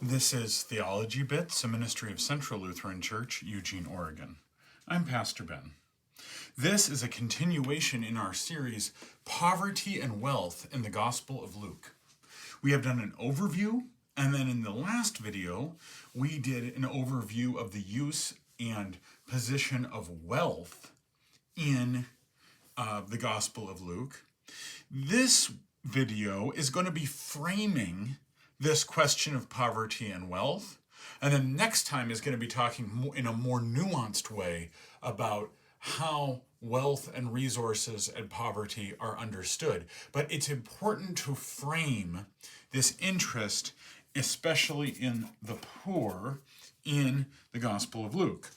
This is Theology Bits, a ministry of Central Lutheran Church, Eugene, Oregon. I'm Pastor Ben. This is a continuation in our series, Poverty and Wealth in the Gospel of Luke. We have done an overview, and then in the last video, we did an overview of the use and position of wealth in the Gospel of Luke. This video is going to be framing this question of poverty and wealth, and then next time is going to be talking in a more nuanced way about how wealth and resources and poverty are understood. But it's important to frame this interest, especially in the poor, in the Gospel of Luke.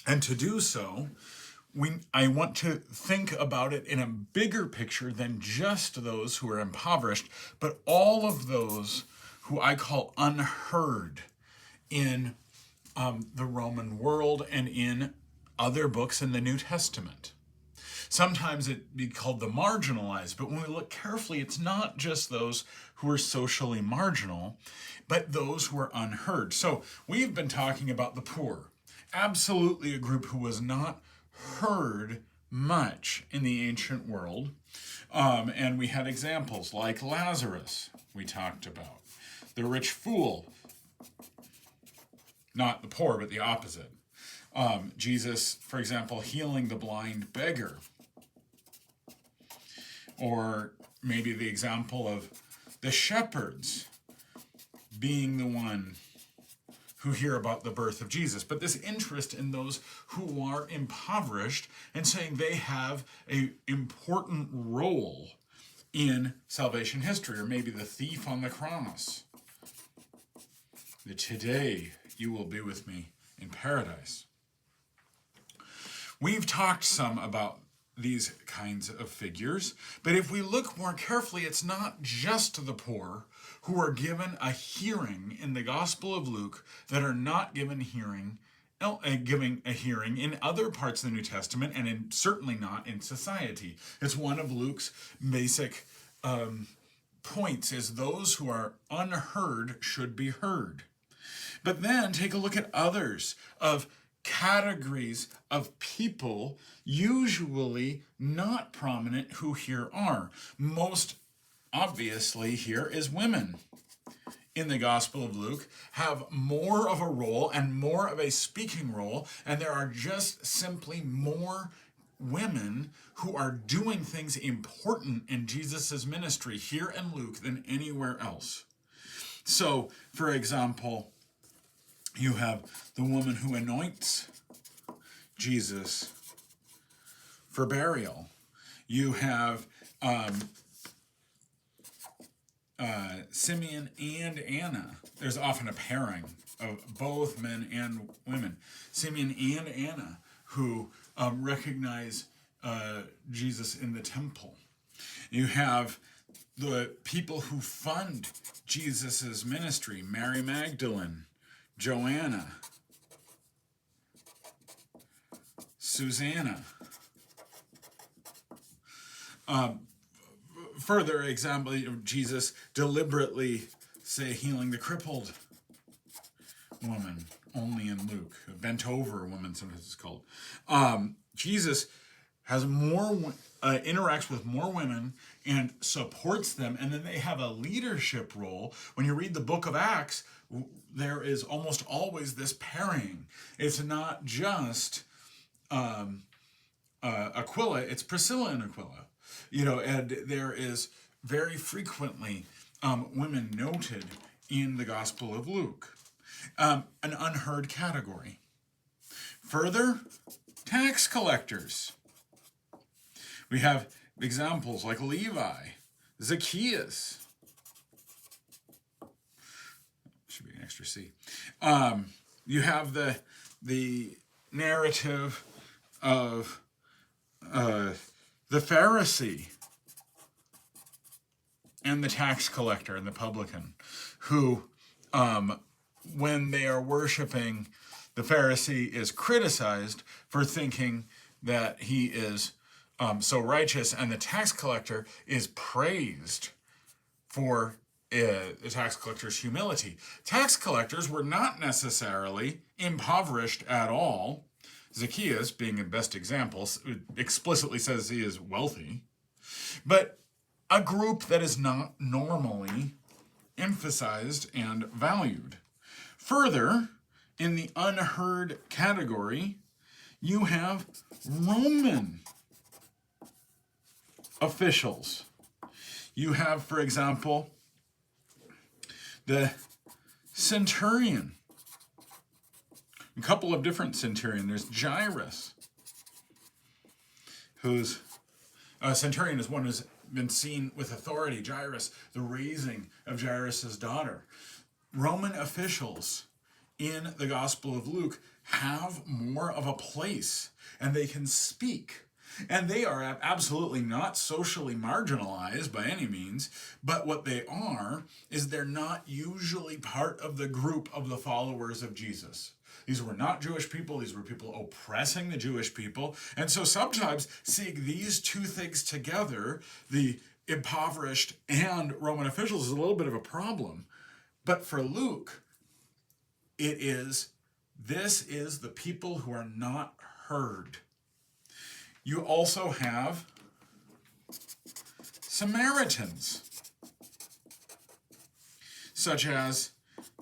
And to do so, I want to think about it in a bigger picture than just those who are impoverished, but all of those who I call unheard in the Roman world and in other books in the New Testament. Sometimes it be called the marginalized, but when we look carefully, it's not just those who are socially marginal, but those who are unheard. So we've been talking about the poor, absolutely a group who was not heard much in the ancient world, and we had examples like Lazarus we talked about, the rich fool, not the poor but the opposite, Jesus, for example, healing the blind beggar, or maybe the example of the shepherds being the one who hear about the birth of Jesus. But this interest in those who are impoverished and saying they have an important role in salvation history, or maybe the thief on the cross, that today you will be with me in paradise. We've talked some about these kinds of figures, but if we look more carefully, it's not just the poor who are given a hearing in the Gospel of Luke that are not given giving a hearing in other parts of the New Testament, and certainly not in society. It's one of Luke's basic points, is those who are unheard should be heard. But then take a look at others of categories of people, usually not prominent, who here are. Most obviously here is women in the Gospel of Luke have more of a role and more of a speaking role, and there are just simply more women who are doing things important in Jesus' ministry here in Luke than anywhere else. So, for example, you have the woman who anoints Jesus for burial. You have Simeon and Anna. There's often a pairing of both men and women. Simeon and Anna, who recognize Jesus in the temple. You have the people who fund Jesus' ministry, Mary Magdalene, Joanna, Susanna. Further example of Jesus deliberately, say, healing the crippled woman, only in Luke. A bent over woman, sometimes it's called. Jesus has more, interacts with more women and supports them, and then they have a leadership role. When you read the book of Acts, there is almost always this pairing. It's not just Aquila, it's Priscilla and Aquila. And there is very frequently women noted in the Gospel of Luke. An unheard category. Further, tax collectors. We have examples like Levi, Zacchaeus. Should be an extra C. You have the narrative of the Pharisee and the tax collector and the publican, who, when they are worshiping, the Pharisee is criticized for thinking that he is so righteous, and the tax collector is praised for the tax collector's humility. Tax collectors were not necessarily impoverished at all. Zacchaeus, being the best example, explicitly says he is wealthy, but a group that is not normally emphasized and valued. Further, in the unheard category, you have Roman officials. You have, for example, the centurion. A couple of different centurions. There's Jairus, who's a centurion is one who's been seen with authority. Jairus, the raising of Jairus' daughter. Roman officials in the Gospel of Luke have more of a place, and they can speak. And they are absolutely not socially marginalized by any means, but what they are is they're not usually part of the group of the followers of Jesus. These were not Jewish people. These were people oppressing the Jewish people. And so sometimes seeing these two things together, the impoverished and Roman officials, is a little bit of a problem. But for Luke, this is the people who are not heard. You also have Samaritans, such as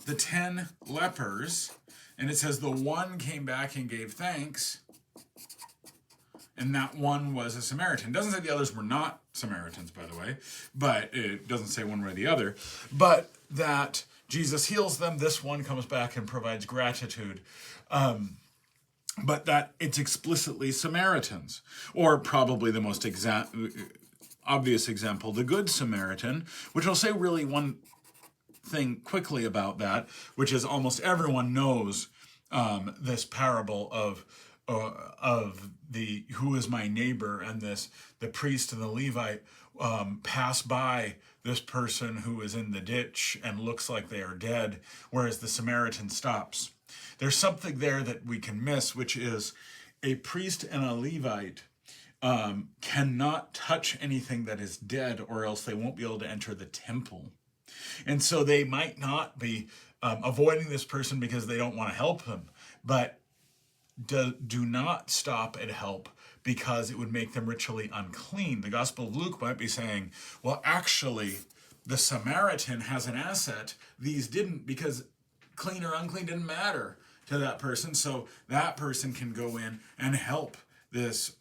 the 10 lepers, and it says the one came back and gave thanks, and that one was a Samaritan. It doesn't say the others were not Samaritans, by the way, but it doesn't say one way or the other, but that Jesus heals them, this one comes back and provides gratitude. But that it's explicitly Samaritans, or probably the most obvious example, the Good Samaritan, which I'll say really one thing quickly about that, which is almost everyone knows this parable of the who is my neighbor, and the priest and the Levite pass by this person who is in the ditch and looks like they are dead, whereas the Samaritan stops. There's something there that we can miss, which is a priest and a Levite cannot touch anything that is dead, or else they won't be able to enter the temple. And so they might not be avoiding this person because they don't want to help him, but do not stop and help because it would make them ritually unclean. The Gospel of Luke might be saying, well, actually, the Samaritan has an asset. These didn't, because clean or unclean didn't matter to that person, so that person can go in and help this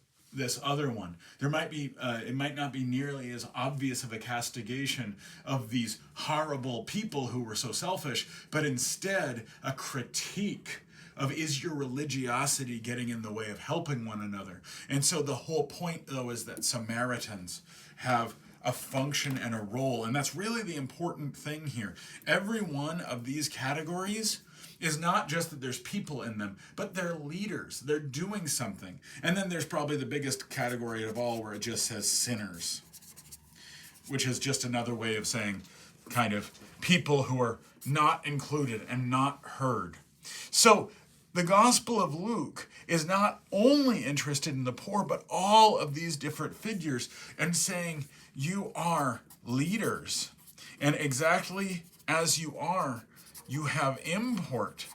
other one. There might be, it might not be nearly as obvious of a castigation of these horrible people who were so selfish, but instead a critique of, is your religiosity getting in the way of helping one another? And so the whole point, though, is that Samaritans have a function and a role, and that's really the important thing here. Every one of these categories is not just that there's people in them, but they're leaders. They're doing something. And then there's probably the biggest category of all, where it just says sinners, which is just another way of saying kind of people who are not included and not heard. So the Gospel of Luke is not only interested in the poor, but all of these different figures, and saying you are leaders. And exactly as you are, you have import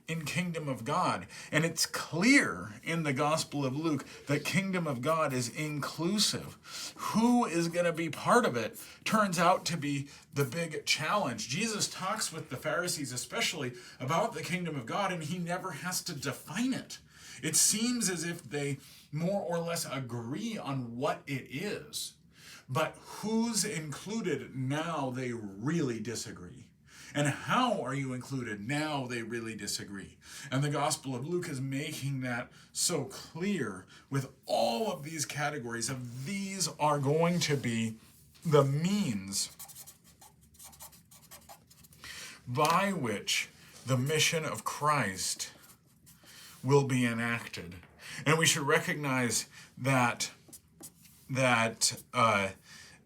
in kingdom of God. And it's clear in the Gospel of Luke that kingdom of God is inclusive. Who is going to be part of it turns out to be the big challenge. Jesus talks with the Pharisees especially about the kingdom of God, and he never has to define it. It seems as if they more or less agree on what it is, but who's included, now they really disagree. And how are you included? Now they really disagree. And the Gospel of Luke is making that so clear with all of these categories of these are going to be the means by which the mission of Christ will be enacted. And we should recognize that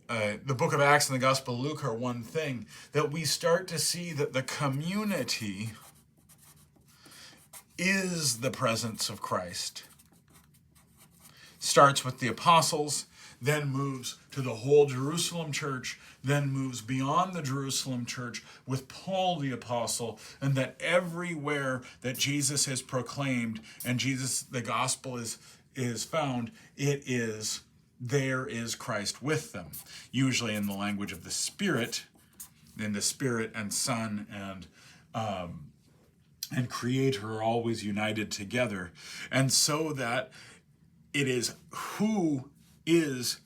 the book of Acts and the Gospel of Luke are one thing, that we start to see that the community is the presence of Christ. Starts with the apostles, then moves to the whole Jerusalem church, then moves beyond the Jerusalem church with Paul the apostle, and that everywhere that Jesus is proclaimed and the gospel is found, there is Christ with them, usually in the language of the Spirit, in the Spirit and Son and Creator are always united together. And so that it is who is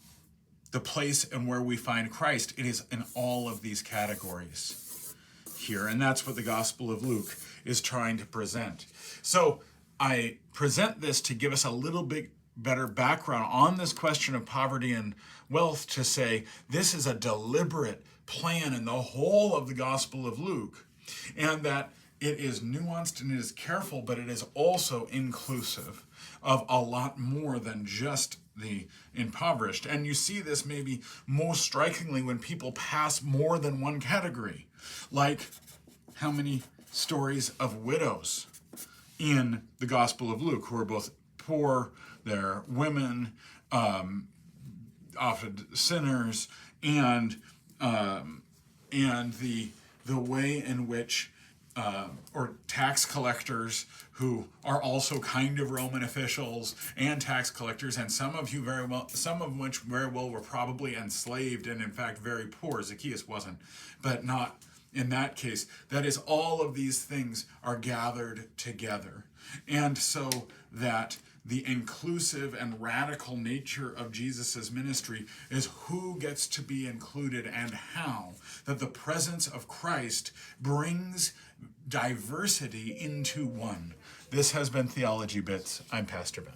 the place and where we find Christ. It is in all of these categories here. And that's what the Gospel of Luke is trying to present. So I present this to give us a little bit better background on this question of poverty and wealth, to say this is a deliberate plan in the whole of the Gospel of Luke, and that it is nuanced and it is careful, but it is also inclusive of a lot more than just the impoverished. And you see this maybe most strikingly when people pass more than one category, like how many stories of widows in the Gospel of Luke, who are both poor, they're women, often sinners, and the way in which or tax collectors who are also kind of Roman officials and tax collectors, and some of which very well were probably enslaved and in fact very poor. Zacchaeus wasn't, but not in that case. That is, all of these things are gathered together. And so that the inclusive and radical nature of Jesus's ministry is who gets to be included and how. That the presence of Christ brings diversity into one. This has been Theology Bits. I'm Pastor Ben.